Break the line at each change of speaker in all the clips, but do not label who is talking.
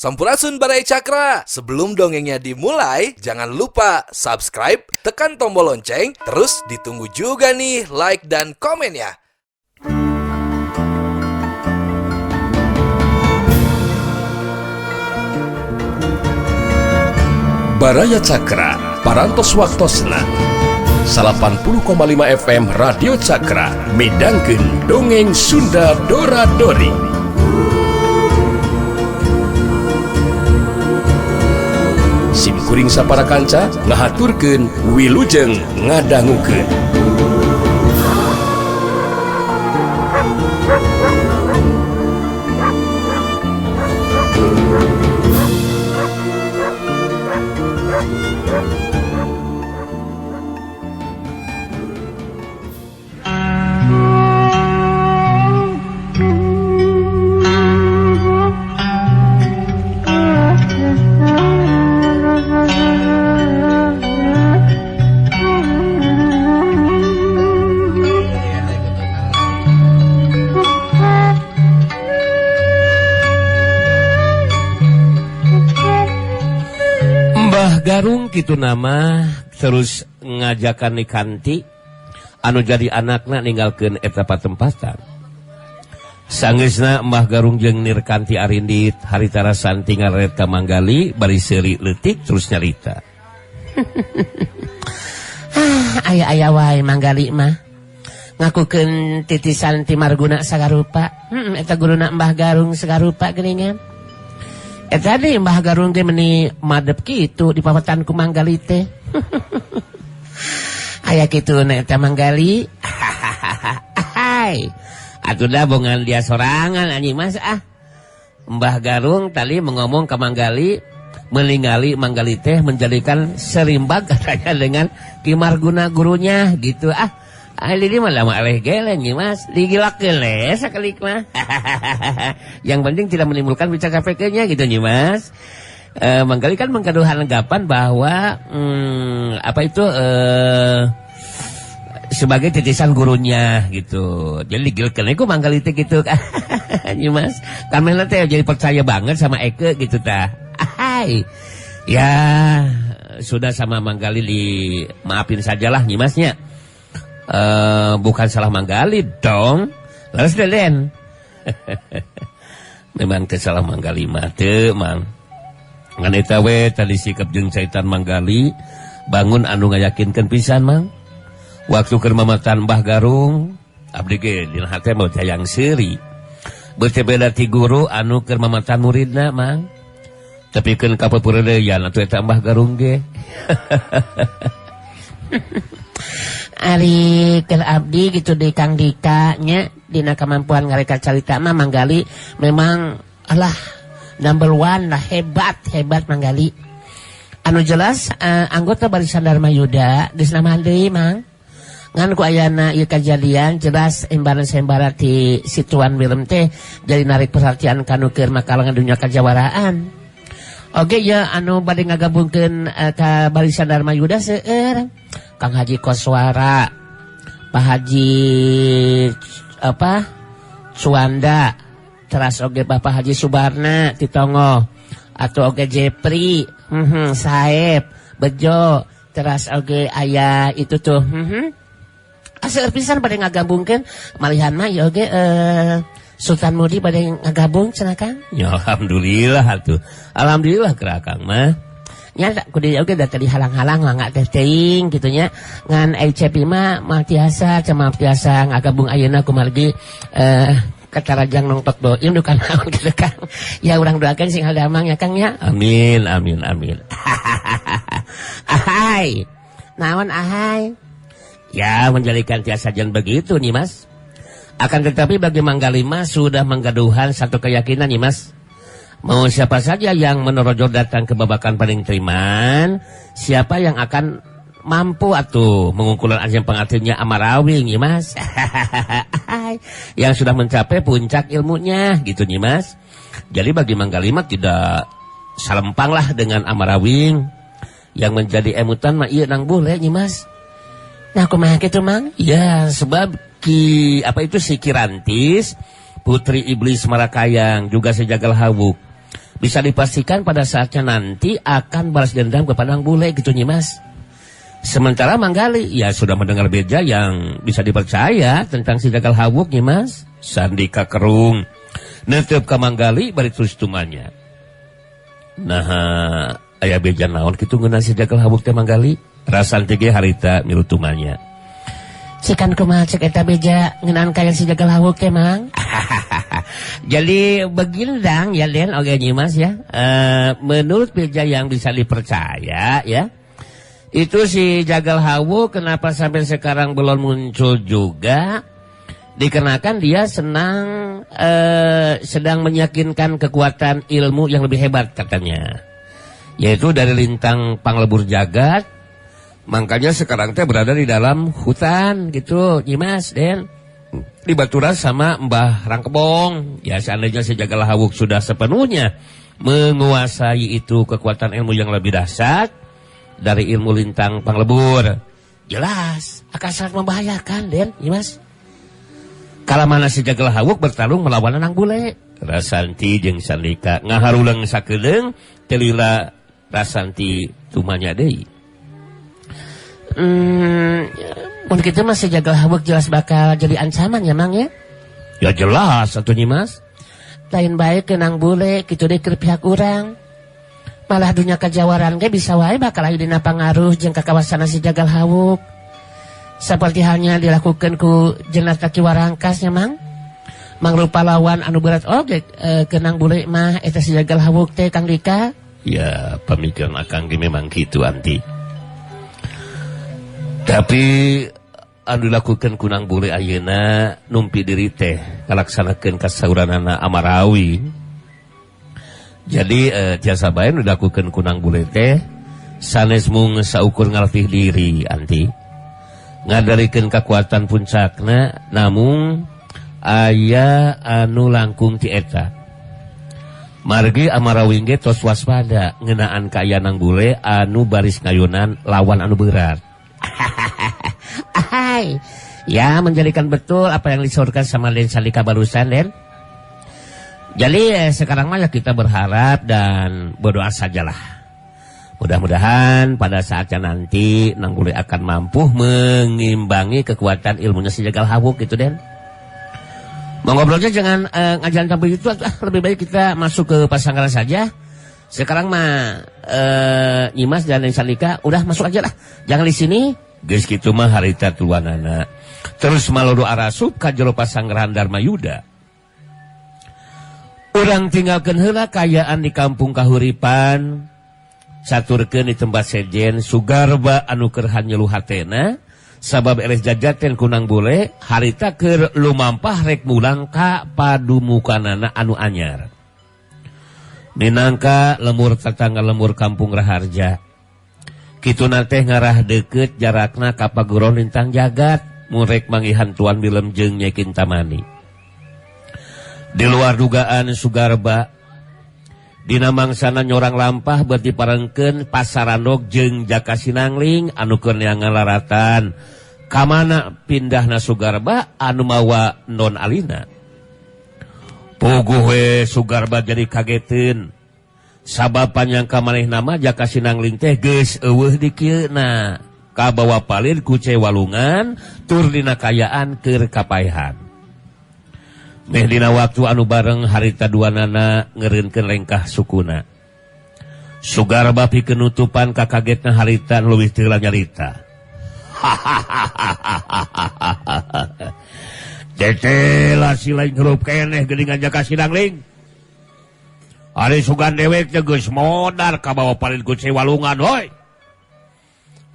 Sampurasun Barai Cakra. Sebelum dongengnya dimulai, jangan lupa subscribe, tekan tombol lonceng, terus ditunggu juga nih like dan komennya.
Baraya Cakra, parantos waktosna 80,5 FM Radio Cakra, midangkeun dongeng Sunda Dora-Dori. Simkuring sapara kanca ngahaturkeun wilujeng ngadangukeun.
Garung gitu nama terus ngajakan ni Kanti anu jadi anakna ninggalkeun eta patempatan. Sangeusna Mbah Garung jeung Nir Kanti arindit haritara santi ngaret ka manggali bari seuri leutik terus nyarita. Aya wae manggali mah ngakukeun titisan ti Marguna sagarupa. Eta guruna Mbah Garung sagarupa geuningan. Tadi Mbah Garung teh meni madep kitu di pawetan ku manggali teh. Aya kitu na eta manggali. Hai. Atuh da bongan dia sorangan anjing Mas ah. Mbah Garung tadi mengomong ke manggali meningali manggali teh menjadikan serimbag katanya dengan Ki Marguna gurunya gitu ah. Ini mah lama aleh geleng nih Mas, digilak geles sakalik mah. Yang penting tidak menimbulkan bicara KPK-nya gitu nih Mas. Manggali kan menggaduhan anggapan bahwa sebagai titisan gurunya gitu. Jadi digilaknya ku manggali teh gitu kan. Nih Mas, karena teh jadi percaya banget sama Eke gitu tah. Ya sudah sama manggali maafin sajalah nih Masnya. Bukan salah manggali dong. Laras deden. Memang kesalah manggali mah teu mang. Ngan eta we tadi sikap jeung caitan manggali bangun anu ngayakinkeun pisan mang. Waktu keur mamatan Mbah Garung abdi ge dina hate mah hayang seuri. Beuteung beda ti guru anu keur mamatan muridna mang. Tapi keun kapepuredeyan atuh eta Mbah Garung ge. Ari keur abdi gitu di Kang Dika nya dina kemampuan ngareka carita mah manggali memang alah number one lah hebat manggali. Anu jelas anggota Barisan Dharma Yuda geus namahan deui mang. Ngan ku ayana ieu kajadian jelas embara-embara ti situan film teh jadi narik perhatian kanu keur makalangan dunia kajawaraan. Oke ya anu bade ngagabungkeun ka Barisan Dharma Yuda seueur Kang Haji Koswara, Pak Haji Suwanda, teras oge Bapak Haji Subarna Titongo, atau oge Jepri, Saeb, Bejo, teras oge aya itu tuh, asal pisan pada ngagabungkeun malihan mah ya oge Sultan Mudi pada ngagabung cenah Kang. Ya alhamdulillah atuh. Alhamdulillah geura Kang mah. Nya kudu oge da tadi halang-halang mangga teh teuing kitu nya. Ngan ICP mah tiasa cama tiasa ngagabung ayeuna kumargi kacarajang nongtok doim dukan naon kitu Kang. Ya urang doakeun sing haldamang ya Kang nya. Amin. Ahai. Naon ahai? Ya menjadikan tiasa jan begitu nih Mas. Akan tetapi bagi manggali mah sudah menggaduhan satu keyakinan nih Mas. Mau siapa saja yang menerojol datang ke babakan paling teriman, siapa yang akan mampu atuh mengungkulan ajeng pengantinnya Amarawing nih Mas. Yang sudah mencapai puncak ilmunya gitu nih Mas. Jadi bagi manggali mah tidak salempang lah dengan Amarawing. Yang menjadi emutan mah iya nang boleh nih Mas. Nah kumaha kitu Mang? Ya sebab si Kirantis, putri iblis Marakayang juga sejagal hawuk bisa dipastikan pada saatnya nanti akan balas dendam kepada Nang Bule gitu Nyimas. Sementara Manggali ya sudah mendengar beja yang bisa dipercaya tentang si Jagal Hawuk Nyimas. Sandika kerung netep ka Manggali bari terus tumanya. Nah, aya beja naon kitu ngeunaan si Jagal Hawuk teh Manggali? Rasanti ge harita milu tumanya. Cikan kumaha cek eta beja ngeunaan kaya si Jagal Hawuk teh Mang? Jadi begini dang ya Den oke Nyimas ya. Menurut beja yang bisa dipercaya ya, itu si Jagal Hawuk kenapa sampai sekarang belum muncul juga? Dikarenakan dia sedang meyakinkan kekuatan ilmu yang lebih hebat katanya, yaitu dari lintang Panglebur Jagat. Makanya sekarang teh berada di dalam hutan gitu Nyimas Den, dibaturan sama Mbah Rangkebong. Ya seandainya si Jagal Hawuk sudah sepenuhnya menguasai itu kekuatan ilmu yang lebih dahsyat dari ilmu lintang Panglebur, jelas akan sangat membahayakan Den Nyimas. Kala mana si Jagal Hawuk bertarung melawan Nang Bule. Rasanti jeung Sandika ngaharuleung sakedeung telila Rasanti tumanya deui. Mun kitu mah si Jagal Hawuk jelas bakal jadi ancaman ya Mang ya. Ya jelas atuh Nyimas. Lain bae ke Nang Bule kitu deui keur pihak urang. Malah dunya kajawaran ge bisa wae bakal aya dina pangaruh jeung kakawasan si Jagal Hawuk. Seperti halnya dilakukan ku Jenazah Ki Warangkasnya Mang. Mangrupa lawan anu berat oge ke Nang Bule mah eta si Jagal Hawuk teh Kang Dika. Ya pamikiran akang ge memang kitu anti. Tapi anu dilakukan ku Nang Bule ayeuna numpi diri teh ngalaksanakeun kasauranana Amarawi. Jadi tiasa bae nu dilakukeun ku Nang Bule teh sanes mung saukur ngalih diri anti. Ngadarikeun kekuatan puncakna namun aya anu langkung ti eta. Margi Amarawi ge tos waspada ngeunaan ka aya Nang Bule anu baris ngayunan lawan anu berat. Ahai, ya menjadikan betul apa yang disaurkan sama Den Sandika barusan Den. Jadi sekarang mah kita berharap dan berdoa sajalah. Mudah-mudahan pada saatnya nanti Nang Bule akan mampu mengimbangi kekuatan ilmunya si Jagal Hawuk gitu Den. Mau ngobrolnya jangan ngajaran sampai itu, lebih baik kita masuk ke pasangan saja. Sekarang mah Nyimas dan Sandika udah masuk aja lah. Jangan di sini. Geus kitu mah harita tuanana. Terus malodo arasup ka jero pasanggrahan Dharma Yuda. Urang tinggalkeun heula kayaan di kampung kahuripan. Caturkeun di tempat sejen sugarba anu keur hanyelu hatena sabab eles jajaten ku Nang Bule harita keur lumampah rek mulang ka padumukanana anu anyar. Minangka lemur tetangga lemur kampung Raharja. Kituna teh ngarah deukeut jarakna ka paguron lintang jagat murek mangihan tuan bilem jeung Nyai Kintamani. Di luar dugaan sugarba dina mangsana nyorang lampah berarti parengkeun pasarandog jeung Jaka Sinangling anu keur ngalaratan kamana pindahna sugarba anu mawa non alina. Puguh we sugarba jadi kageteun sabab panyangka manehna mah Jaka Sinangling teh geus eueuh di kieuna kabawa palin ku Cewalungan tur dina kayaan keur kapaehan. Meh dina waktu anu bareng harita duanana ngeureunkeun lengkah sukuna. Sugarba pikeun nutupan kakagetna harita leuwih teu nyarita. Tetela si lain heurup keneh geuningan Jaka Sinangling. Ari sugan dewek teh geus modar ka bawah palin ku Cewalungan hoy.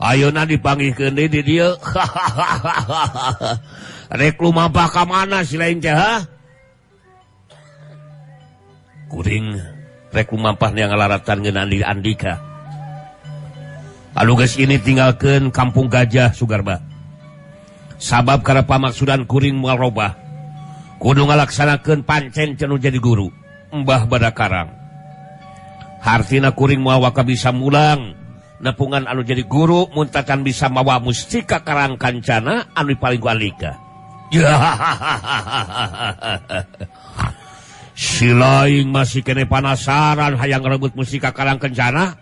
Ayeuna dipanggihkeun deui di dieu. Rek lumampah ka mana si lain teh ha? Kuring rek lumampah nya ngalaratan ngeunaan di Andika. Anu geus ini tinggalkeun kampung Gajah sugarba. Sabab karena pamaksudan kuring moal robah. Kudu ngalaksanakeun pancen cenah jadi guru. Mbah Badakarang. Hartina kuring moal waka bisa mulang. Nepungan anu jadi guru muntatan bisa mawa mustika karang kancana anu paling ku Andika.
Si laing masih kene penasaran hayang rebut musika Karang Kencana.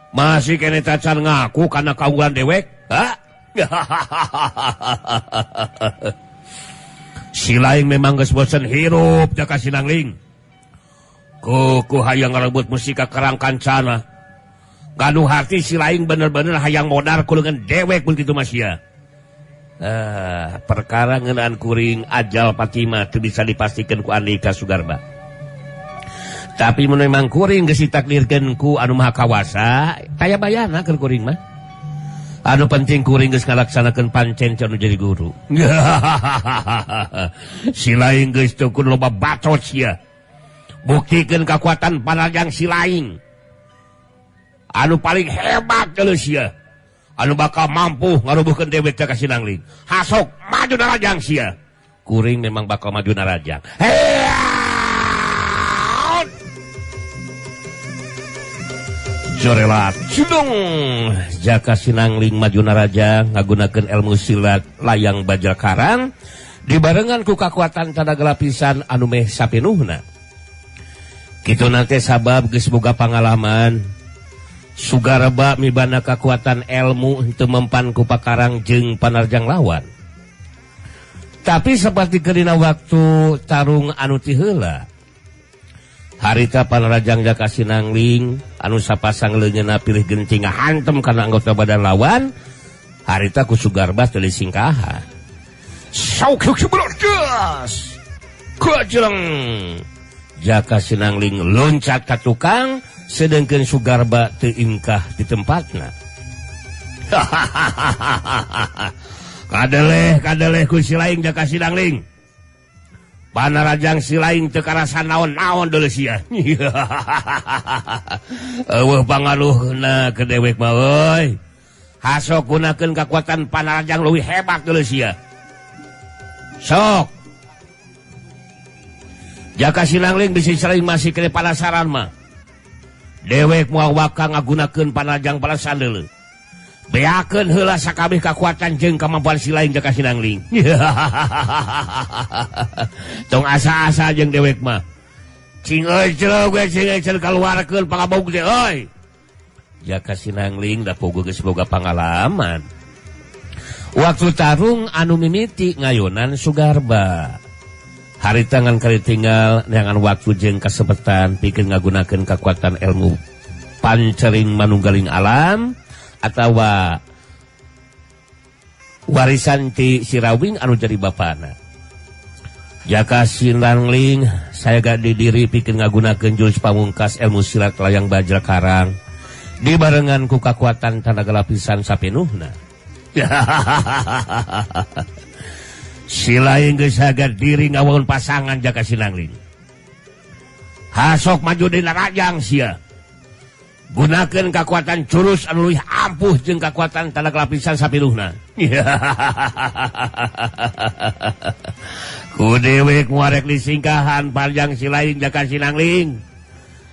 Masih kene tacan ngaku karena kaulan dewek. Ha? Si laing memang geus bosen hirup Jaka Sinangling. Kuku hayang rebut musika Karang Kencana. Gaduh hati si laing bener-bener hayang modar kulengan dewek begitu masya. Perkara ngeunaan kuring ajal Fatimah teu bisa dipastikan ku Andika Sugarba. Tapi mun memang kuring geus ditakdirkeun ku anu maha kawasa, kaya bayana keur kuring mah. Anu penting kuring geus ngalaksanakeun pancen anu jadi guru. Si laing geus tukun loba bacot sia. Buktikeun kekuatan panajang si laing. Anu paling hebat geuleuh sia. Anu bakal mampu ngarubuhkeun dewek Jaka Sinangling. Hasok maju narajang sia. Kuring memang bakal maju narajang. Jorelat cudung Jaka Sinangling maju narajang ngagunakeun ilmu silat layang bajal karang dibarengan ku kakuatan tenaga lapisan anu meh sapenuhna. Kitu nanti sabab geus boga pangalaman. Sugarba mibana kekuatan ilmu untuk mempan ku pakarang jeung panarjang lawan. Tapi seperti kedina waktu tarung anu ti heula. Harita panarajang Jaka Sinangling anu sapasang leungeunna pilih genting ngahantem kana anggota badan lawan. Harita ku Sugarba teu singkahan. Sauk sebelas. Kajeng. Jaka Sinangling loncat ka tukang. Sedangkan Sugarba teu ingkah di tempatna. Kadeleh ku si laing Jaka Sinangling. Panarajang si laing teu karasa naon-naon deuleu sia. Eueuh pangaruhna ke dewek mah euy. Hasok gunakeun kekuatan panarajang leuwih hebat deuleu sia. Sok. Jaka Sinangling bisi si laing masih kene penasaran mah. Dewek moal waka ngagunakeun panajang palasan deuleu. Beakeun heula sakabeh kakuatan jeung kamampuan si laing Jaka Sinangling. Tong asa-asa jeung dewek mah. Cing eceul we cing eceul kaluarkeun pangabog teh euy. Jaka Sinangling da pogo geus boga pangalaman. Waktu tarung anu mimiti ngayonan Sugarba. Hari tangan kali tinggal dengan waktu jeung kasempatan pikeun ngagunakeun kekuatan ilmu pancering manunggaling alam atawa warisan ti Sirawing anu jadi bapana. Jaka Sinangling saya gak didiri pikeun ngagunakeun jurus pamungkas ilmu silat layang bajal karang dibarengan ku kekuatan tenaga lapisan sapenuhna. Si laing geus sagad diri ngawangun pasangan Jaka Sinangling. Hasok maju dina rajang sia. Gunakeun kekuatan jurus anu leuwih ampuh jeung kekuatan tenaga lapisan sapiluhna. Ku dewek nguarek disingkahan panjang si laing Jaka Sinangling.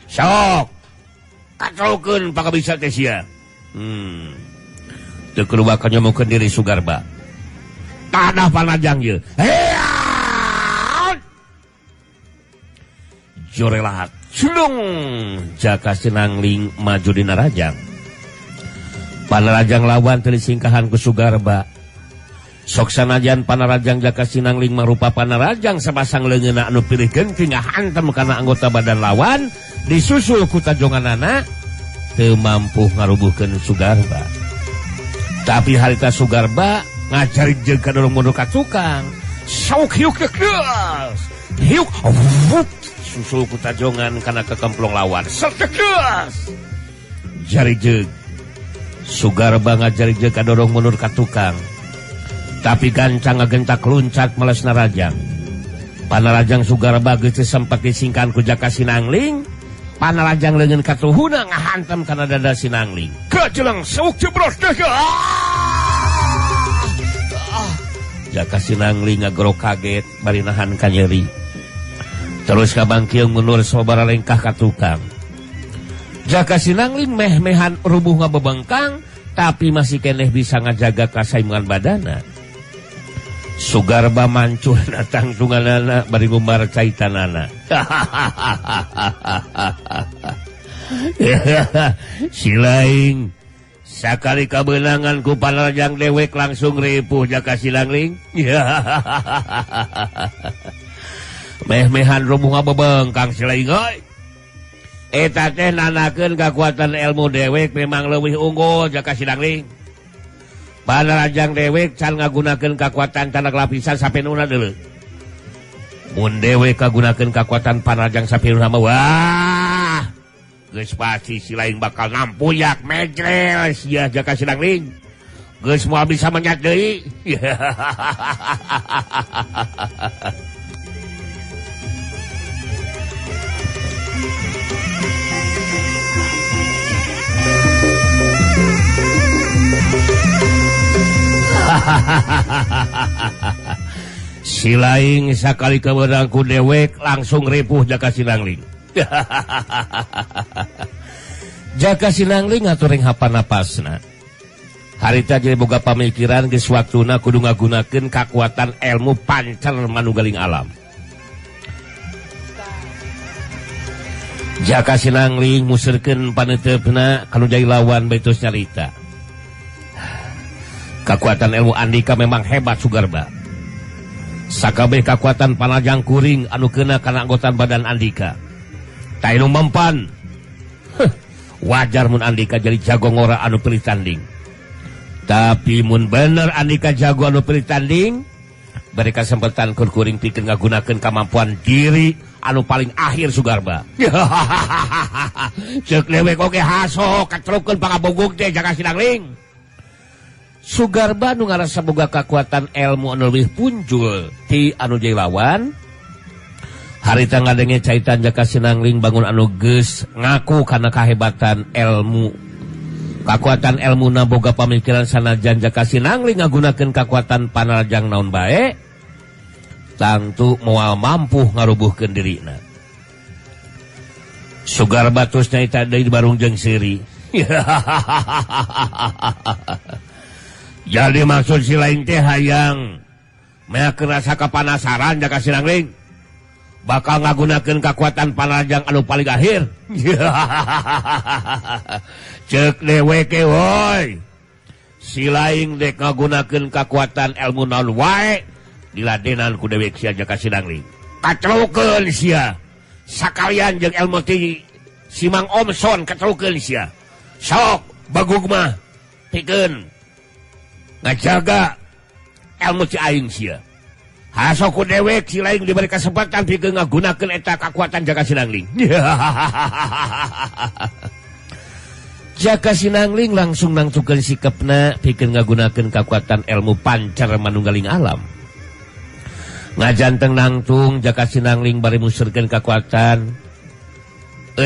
Sok katrokeun pakabisa teh sia. Teu kudu bakal nyomokeun diri Sugarba. Tanah panajang ye. Jorelat sulung Jaka Sinangling maju dina rajang. Panarajang lawan teu disingkahan ku Sugarba. Sok sanajan panarajang Jaka Sinangling marupa panarajang sapasang leungeunna anu pilih genting ngahantem kana anggota badan lawan disusul ku tajonganana teu mampu ngarubuhkeun Sugarba. Tapi harita Sugarba ngajari jeung ka dorong mundur ka tukang. Sauk hiuk kekeus. Hiuk susul ku tajongan kana kekemplong lawan. Sekeus. Jari jeung Sugarba ngajari jeung ka dorong mundur ka tukang. Tapi gancang ngagentak luncat meles narajang. Panarajang Sugarba geus sempat disingkan ku Jaka Sinangling. Panarajang leungeun katuhuna ngahantem kana dada Sinangling. Kajelang sauk jebros teh. Jaka Sinangling ngagoro kaget bari nahan ka nyeri. Terus kabangkieung mundur sababaraha lengkah ka tukang. Jaka Sinangling meh-mehan rubuh ngabebengkang tapi masih keneh bisa ngajaga kasaimngan badana. Sugarba mancuh datang tunganana bari ngumbar caitanana. Si laing sakali kabenangan ku panarjang dewek langsung ripuh jaka silangling. Meh-mehan rubuh ngabebengkang si laing euy. Eta teh nanakeun kakuatan ilmu dewek memang leuwih unggul jaka silangling. Panarajang dewek can ngagunakeun kakuatan tanah lapisan sapenuna deuleu. Mun dewek kagunakeun kakuatan panarajang sapenuna mah wah geus pasti si lain bakal nampuyak mejrel sia jaka silangling. Geus moal bisa menyat deui. Si laing sakali keberangku dewek langsung ripuh jaka silangling. Jaka silangling aturing hapan napasna. Harita jadi boga pamikiran geus waktuna kudu ngagunakeun kakuatan ilmu pancer manunggaling alam. Jaka silangling musurkeun paneuteupeuna kanu jadi lawan baitos nyarita. Kekuatan ilmu Andika memang hebat Sugarba. Sakabeh kekuatan panajang kuring anu kena kana anggotan badan Andika. Tainu mempan. Wajar mun Andika jadi jago ngora anu pilih tanding. Tapi mun bener Andika jago anu pilih tanding, beri kesempatan keur kuring pikeun ngagunakeun kemampuan diri anu paling akhir Sugarba. Ceuk lewek oge haso kacrupkeun pangabogog teh jaka silangling. Sugarba nu ngarasa boga kakuatan ilmu anu leuwih punjul ti anu jadi lawan. Harita ngadenge caitan jaka silangling bangun anu geus ngaku kana kahebatan ilmu. Kakuatan ilmuna boga pamikiran sanajan jaka silangling ngagunakeun kakuatan panarajang naon bae, tangtu moal mampu ngarubuhkeun dirina. Sugarba tos nyaita deui barung jeung seuri. Jadi maksud si lain teh hayang mea kerasa kepanasaran jaka silangling bakal ngagunakeun kakuatan panarajang anu paling akhir. Ceuk dewek woy, si lain dek ngagunakeun kakuatan ilmu naon wae diladenan ku dewek sia jaka silangling. Kacrokeun sia sakalian jeung ilmu ti si Mang Omson kacrokeun sia. Sok bagug mah pikeun ngajaga ilmu ci aing sia. Haso ku dewek si lain diberi kesempatan pikeun ngagunakeun eta kakuatan jaka silangling. Jaka silangling langsung nangtukeun sikepna pikeun ngagunakeun kakuatan ilmu pancar manunggaling alam. Ngajanteng nangtung jaka silangling bari musurkeun kakuatan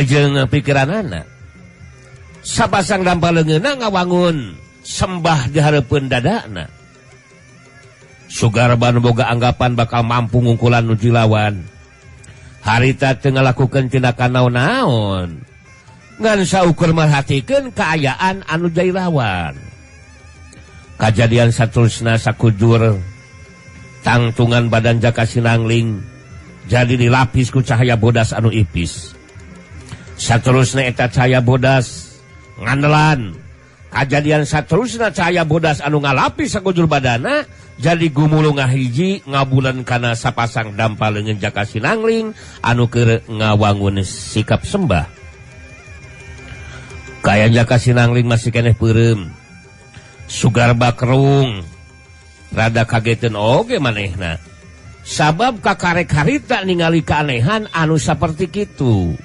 jeung pikiranana. Sapasang dampaleungeuna ngawangun sembah di hareupeun dadana. Sugarba nu boga anggapan bakal mampu ngungkulan nuju lawan. Harita teu ngalakukeun tindakan naon-naon. Ngan saukur merhatikeun kaayaan anu jadi lawan. Kajadian saterusna sakujur tangtungan badan jaka silangling jadi dilapis ku cahaya bodas anu ipis. Saterusna eta cahaya bodas ngandelan. Kajadian saterusna cahaya bodas anu ngalapis sakujur badana jadi gumulung ngahiji ngabulan kana sapasang dampaleungeun jaka silangling anu keur ngawangun sikap sembah. Kaya jaka silangling masih keneh peureum. Sugarba kerung rada kageteun oge manehna. Sabab kakarek harita ningali keanehan anu saperti kitu.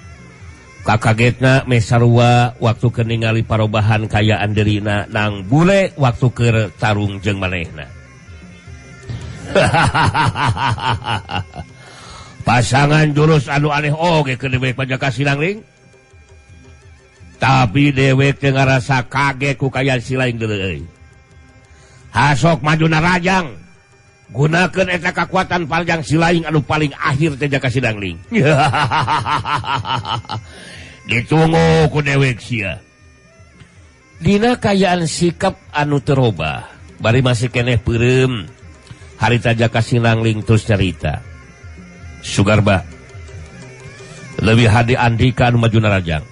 Kakagetna meh sarua waktu keur ningali parobahan kayaan dirina nang bule waktu keur tarung jeung manehna. Pasangan jurus anu aneh oge keur dewek jaka silangling. Tapi dewek teu ngarasa kaget ku kayaan si lain deuleu euy. Hasok majuna rajang gunakeun eta kakuatan panjang si lain anu paling akhir teh jaka silangling. Ditunggu ku dewek sia. Dina kayaan sikap anu terobah bari masih keneh peureum. harita Jaka Sinangling terus cerita. Sugarba lebih hadi Andika anu maju narajang.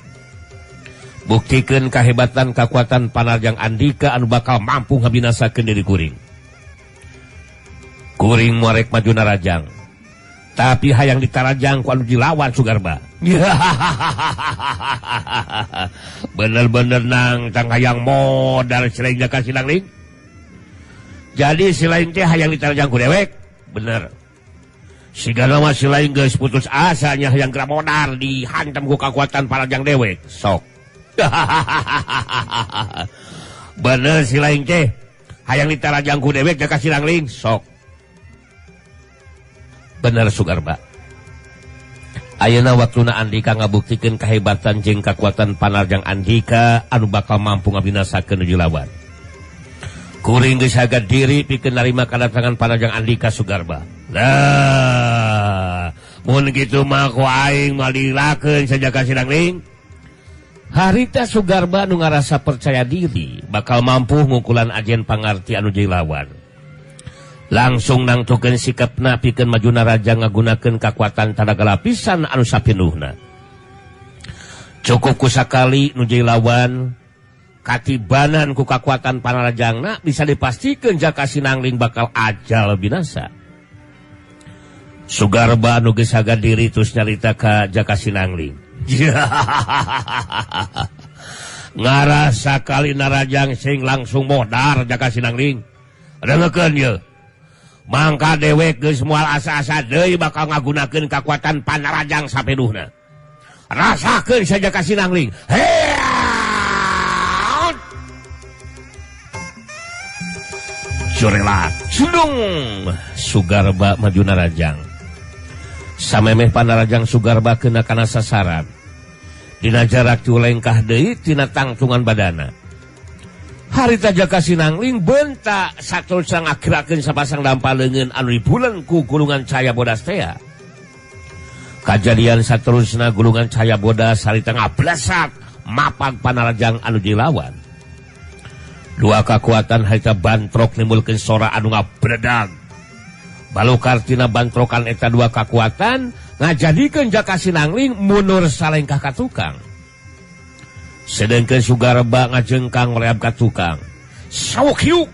Buktikeun kahebatan kakuatan panarjang Andika anu bakal mampu ngabinasakeun diri kuring. Kuring muarek maju narajang. Tapi hayang ditarajang ku anu dilawan Sugarba. Bener-bener nang tang hayang modal selain Jaka Sinangling. Jadi selain teh hayang ditarajang ku dewek. Bener. Sigana mah selain geus putus asanya hayang geura modal dihantam ku kakuatan panarjang dewek. Sok. Bener si lain teh hayang ditarajang ku dewek Jaka Sinangling sok. Bener Sugarba. Ayeuna waktuna Andika ngabuktikeun kahebatan jeung kakuatan panarjang Andika anu bakal mampu ngabinasakeun nuju lawan. Kuring geus sagad diri pikeun narima kadatangan panarjang Andika Sugarba. Lah mun kitu mah ku aing mah dilakeun sa Jaka Sinangling. Harita Sugarba nu ngarasa percaya diri bakal mampu ngukulan ajen pangarti anu jilawan. Langsung nangtukeun sikapna pikeun maju naraja ngagunakeun kakuatan tanaga lapisan anu sapinuhna. Cukup kusakali nu jilawan katibanan ku kakuatan panarajangna bisa dipastikeun Jaka Sinangling bakal ajal binasa. Sugarba anu geus sagad diri terus nyarita ka Jaka Sinangling. Ngarasa kali narajang sing langsung modar Jaka Sinangling. Dengekeun ye. Mangka dewek geus moal asa-asa deui bakal ngagunakeun kakuatan panarajang sapenuhna. Rasakeun sa Jaka Sinangling. Jurelat sudung Sugarba maju narajang. Samemeh panarajang Sugarba kena kana sasaran. Dina jarak tulengkah deui tina tangtungan badana. Harita Jaka Sinangling bentak saterusna ngakirakeun sapasang dampaleungeun anu dibuleun ku gulungan cahaya bodas teh. Kajadian saterusna gulungan cahaya bodas harita ngablesak mapag panarajang anu dilawan. Dua kakuatan harita bantrok nimbulkeun sora anu ngabredag. Balukar tina bantrokan eta dua kakuatan ngajadikeun Jaka Sinangling mundur salengkah ka tukang. Sedengkeun Sugarba ngajengkang mereab ka tukang. Sawuk hiuk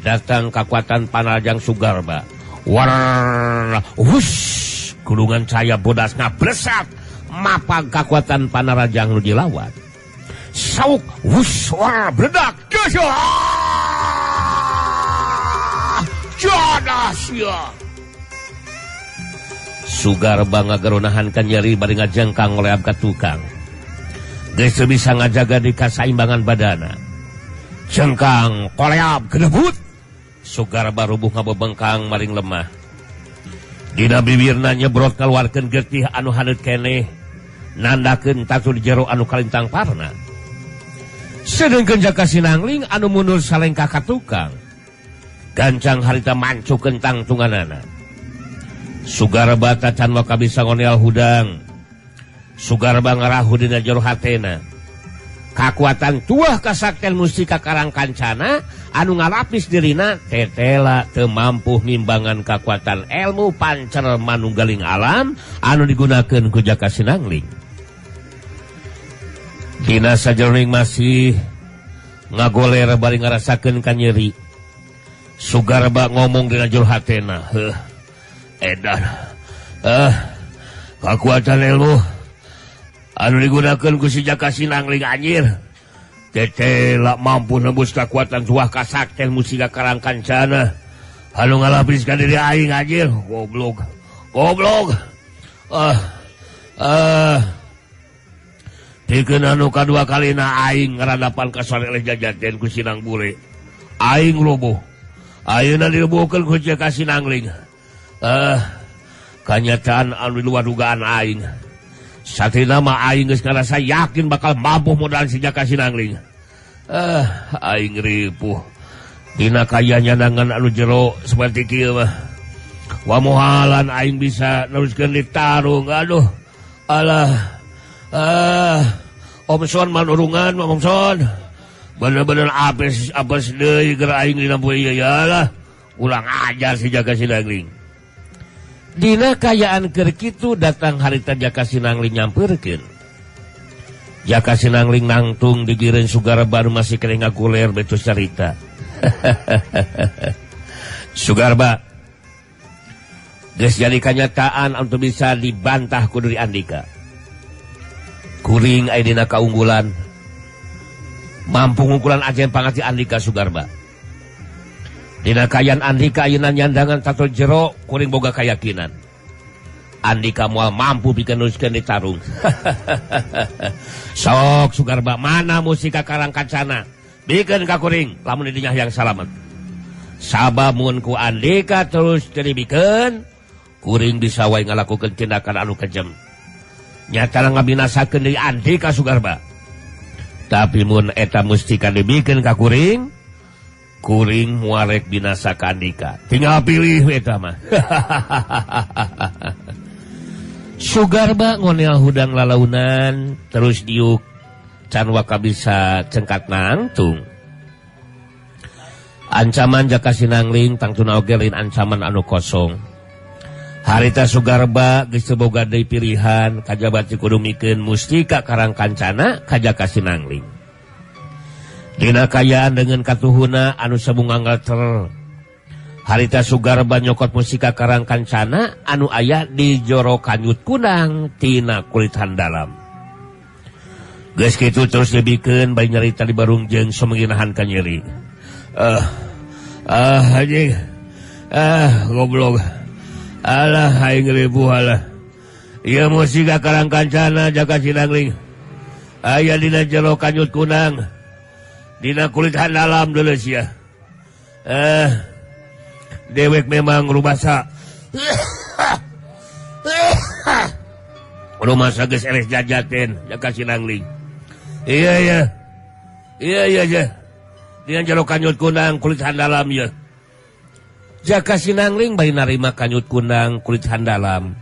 datang kakuatan panarajang Sugarba. War hush gulungan cahaya bodas ngablesak mapag kakuatan panarajang nu dilawan. Sawuk hush war bledak. Jodas ya. Sugarba ngagerunahan kan nyeri bari ngajengkang mereab ka tukang. Geus bisa ngajaga di kasaimbangan badana. Jengkang koleab gedebut. Sugarba rubuh ngabebengkang maring lemah. Dina bibirna nyebrot kaluarkeun getih anu hadeut keneh. Nandakeun tatu di jero anu kalintang parna. Sedengkeun Jaka Sinangling anu mundur salengkah ka tukang. Gancang harita mancukeun tangtunganana. Sugarba tacan waka bisa ngoneal hudang. Sugarba ngarahu dina jero hatena. Kakuatan tuah kasakten mustika karang kancana anu ngalapis dirina tetela teu mampu nimbangan kakuatan ilmu pancer manunggaling alam anu digunakeun ku Jaka Sinangling. Dina sajeroning masih ngagoler bari ngarasakeun ka nyeri. Sugarba ngomong dina jero hatena, edan. Kakuatan ilmu anu digunakeun ku si Jaka Sinangling anjir tetela mampu nembus kakuatan tuah kasakten mustika karang kancana anu ngalapiskan diri aing anjir. Goblok pikeun anu kadua kalina aing ngaradapan kasore oleh jajaten ku Sinang Bule aing rubuh. Ayeuna dirubuhkeun ku Jaka Sinangling. Kanyataan anu luar dugaan aing. Satina mah aing geus ngarasa yakin bakal mampu modal si Jaka Sinangling. Aing ripuh. Dina kaya nyandangan anu jero seperti kieu mah. Wamohalan aing bisa neruskeun ditarung. Aduh. Alah. Omson manurungan Omson. Bener-bener apes deui keur aing dina poe ieu ya lah. ulang ajar si Jaka Sinangling. Dina kayaan keur kitu datang harita Jaka Sinangling nyamperkeun. Jaka Sinangling nangtung digireun Sugarba anu masih kene ngaguler betus carita. Sugarba geus jadi kanyataan untuk bisa dibantah ku Duri Andika. Kuring aya dina kaunggulan mampu ngungkulan ajen pangati Andika Sugarba. Dina kayan Andika ayeuna nyandangan tato jero kuring boga kayakinan Andika moal mampu pikeunuskeun di tarung. Sok Sugarba mana musika Karang Kancana bikeun ka kuring lamun di dinya yang salamet. Sabab mun ku Andika terus diribikeun kuring bisa wae ngalakukeun tindakan anu kejem. Nyata ngabinasakeun deui Andika Sugarba. Tapi mun eta mustika dibikeun ka kuring, kuring muarek binasa ka Andika. Tinggal pilih eta mah. Sugarba ngonel hudang lalaunan terus diuk can waka bisa cengkat nangtung. Ancaman Jaka Sinangling tangtuna oge lain ancaman anu kosong. Harita Sugarba geus teu boga deui pilihan kajaba ti kudu mikeun mustika Karang Kancana ka Jaka Sinangling. Dina kayaan dengan katuhuna anu sabunganggal ter harita Sugarba nyokot musika Karang Kancana anu aya di joro kanyut kunang tina kulit handalam. Geus kitu terus dibikeun bae nyarita di barungjeun sumenginahan ka nyeri. Anjing. Goblok. Alah aing ribu alah. Ieu musika Karang Kancana Jaka Sinangling. Aya dina jero kanyut kunang. Dina kulit handalam deuleuh sia. Dewek memang rumasa. Rumasa geus eres jajaten Jaka Sinangling. Iya. Dina jero kanyut kunang kulit handalam ya. Jaka Sinangling bae narima kanyut kunang kulit handalam.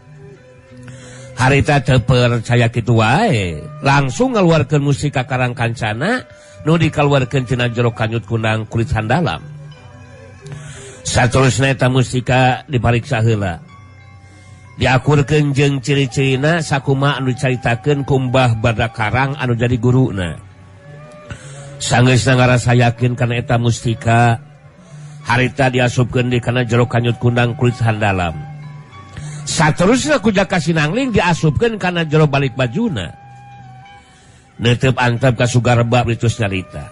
Harita teu percaya kitu wae, langsung ngaluarkeun musika Karang Kancana nu dikaluarkeun tina jero kanyut kunang kulit handalam. Saterusna eta musika dipariksa heula. Diakurkeun jeung ciri-cirina sakumaha anu dicaritakeun ku Mbah Badak Karang anu jadi guruna. Sanggeusna ngarasayakeun kana eta mustika harita diasupkeun di kana jero kanyut kunang kulit handalam. Saterusna ku Jaka Sinangling diasupkeun kana jero balik bajuna. Neuteup antep ka Sugarba ritus nyarita.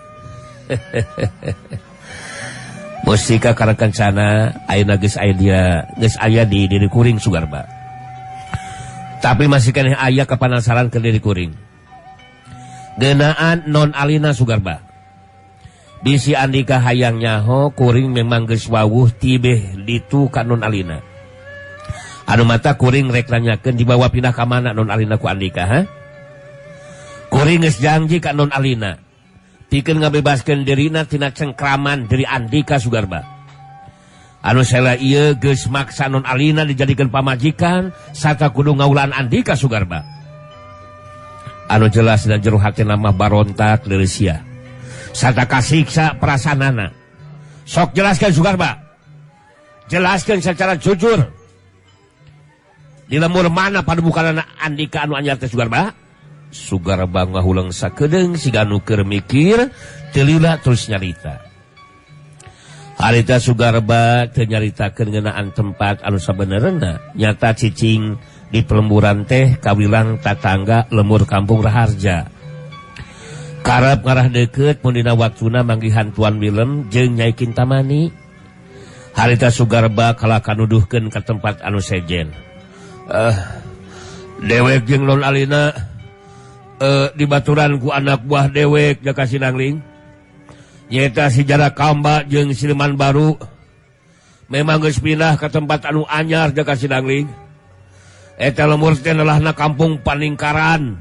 Mustika Karang Kancana ayeuna geus aya di diri kuring Sugarba. Tapi masih keneh aya kapanasaran ke diri kuring. Geunaan non alina Sugarba. Bisi Andika hayang nyaho kuring memang geus wawuh tibeh ditu ka non alina. Anu mata kuring rek nanyakeun dibawa pindah ka mana non alina ku Andika ha? Kuring geus janji ka non alina pikeun ngabebaskeun dirina tina cengkraman dari Andika Sugarba. Anu sela ieu geus maksa non alina dijadikeun pamajikan sarta kudu ngaulaan Andika Sugarba. Anu jelas dan jero hatena mah barontak leureus sia. Sarta kasiksa perasaanana. Sok jelaskan Sugarba. Jelaskan secara jujur. Di lemur mana padubukan Andika anu anyar teh Sugarba? Sugarba ngahulang sakedeung siga nu keur mikir, teu lila terus nyarita. Harita Sugarba teu nyaritakeun ngeunaan tempat anu sabeneurna, nyata cicing di pelemburan teh kawilang tatangga lemur Kampung Raharja. Karep ngarah deukeut mun dina waktuna manggihan Tuan Willem jeung Nyai Kintamani. Harita Sugarba kalaka nuduhkeun ka tempat anu sejen. Dewek jeung non alina dibaturan ku anak buah dewek Jaka Sinangling. Nyata si Jara Kamba jeung Silman Baru memang geus pindah ka tempat anu anyar Jaka Sinangling. Eta lemur teh nelahna Kampung Paningkaran.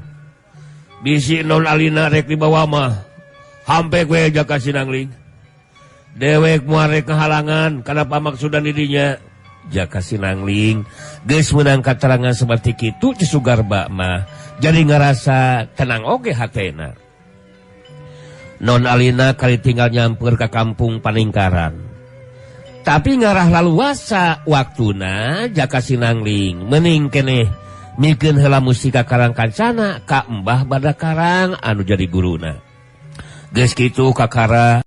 Bisi non alina rek dibawa mah hampek we Jaka Sinangling. Dewek moal rek kehalangan kana pamaksudan didinya. Jaka Sinangling geus meunang katerangan seperti kitu ci Sugarba mah jadi ngarasa tenang oge hatena. Non alina kali tinggal nyamper ka Kampung Paningkaran. Tapi ngarah laluasa waktuna Jaka Sinangling mending keneh mikeun heula mustika Karang Kancana ka Embah Badakarang anu jadi guruna. Geus kitu Kakara